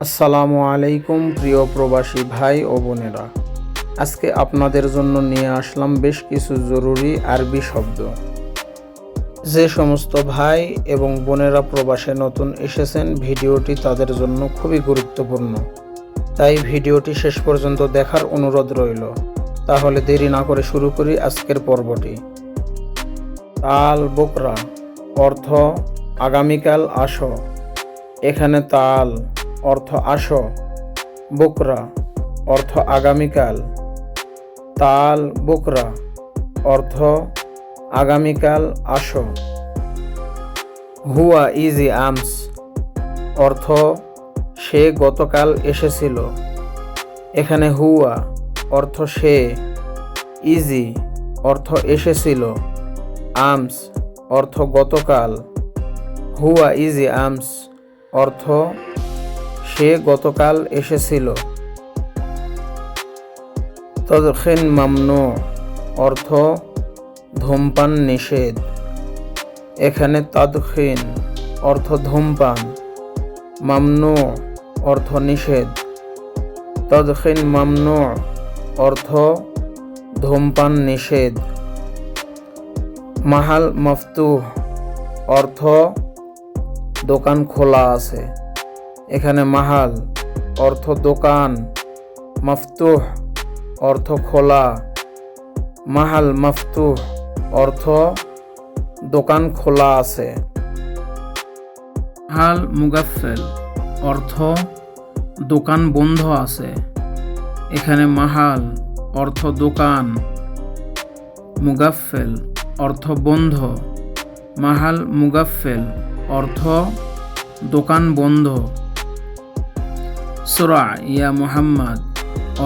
আসসালামু আলাইকুম প্রিয় প্রবাসী ভাই ও বোনেরা, আজকে আপনাদের জন্য নিয়ে আসলাম বেশ কিছু জরুরি আরবি শব্দ। যে সমস্ত ভাই এবং বোনেরা প্রবাসে নতুন এসেছেন, ভিডিওটি তাদের জন্য খুবই গুরুত্বপূর্ণ, তাই ভিডিওটি শেষ পর্যন্ত দেখার অনুরোধ রইল। তাহলে দেরি না করে শুরু করি আজকের পর্বটি। তাল বোকরা অর্থ আগামীকাল আসো। এখানে তাল অর্থ আসো, বুকরা অর্থ আগামীকাল। তাল বুকরা অর্থ আগামীকাল আসো। হুয়া ইজি আমস অর্থ সে গতকাল এসেছিল। এখানে হুয়া অর্থ সে, ইজি অর্থ এসেছিল, আমস অর্থ গতকাল। হুয়া ইজি আমস অর্থ সে গতকাল এসেছিল। তদখিন মামনু অর্থ ধূমপান নিষেধ। এখানে তদখিন অর্থ ধূমপান, মামনু অর্থ নিষেধ। তদখিন মামনু অর্থ ধূমপান নিষেধ। মাহাল মফতুহ অর্থ দোকান খোলা আছে। এখানে মাহাল অর্থ দোকান, মফতুহ অর্থ খোলা। মাহাল মফতুহ অর্থ দোকান খোলা আছে। মাহাল মুগাফেল অর্থ দোকান বন্ধ আছে। এখানে মাহাল অর্থ দোকান, মুগাফেল অর্থ বন্ধ। মাহাল মুগাফেল অর্থ দোকান বন্ধ। সুরা ইয়া মুহাম্মদ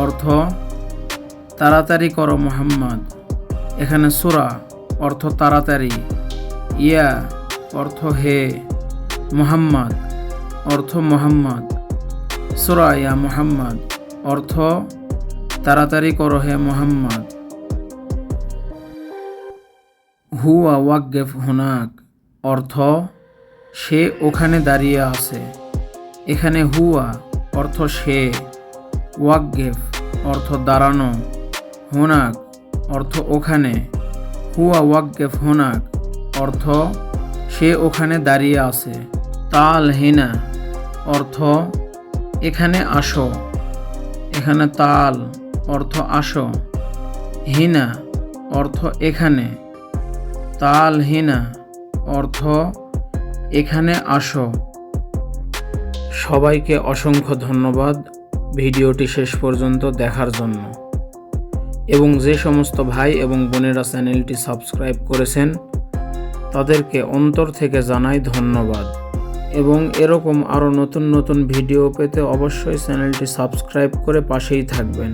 অর্থ তাড়াতাড়ি করো মুহাম্মদ। এখানে সুরা অর্থ তাড়াতাড়ি, ইয়া অর্থ হে, মুহাম্মদ অর্থ মুহাম্মদ। সুরা ইয়া মুহাম্মদ অর্থ তাড়াতাড়ি করো হে মুহাম্মদ। হুয়া ওয়াকগেফ হুনাক অর্থ সে ওখানে দাঁড়িয়ে আছে। এখানে হুয়া অর্থ সে, ওয়াকগেফ অর্থ দাঁড়ানো, হুনাক অর্থ ওখানে। হুয়া ওয়াকগেফ হুনাক অর্থ সে ওখানে দাঁড়িয়ে আছে। তাল হিনা অর্থ এখানে আসো। এখানে তাল অর্থ আসো, হিনা অর্থ এখানে। তাল হিনা অর্থ এখানে আসো। সবাইকে অসংখ্য ধন্যবাদ ভিডিওটি শেষ পর্যন্ত দেখার জন্য, এবং যে সমস্ত ভাই এবং বোনেরা চ্যানেলটি সাবস্ক্রাইব করেছেন তাদেরকে অন্তর থেকে জানাই ধন্যবাদ। এবং এরকম আরও নতুন নতুন ভিডিও পেতে অবশ্যই চ্যানেলটি সাবস্ক্রাইব করে পাশেই থাকবেন।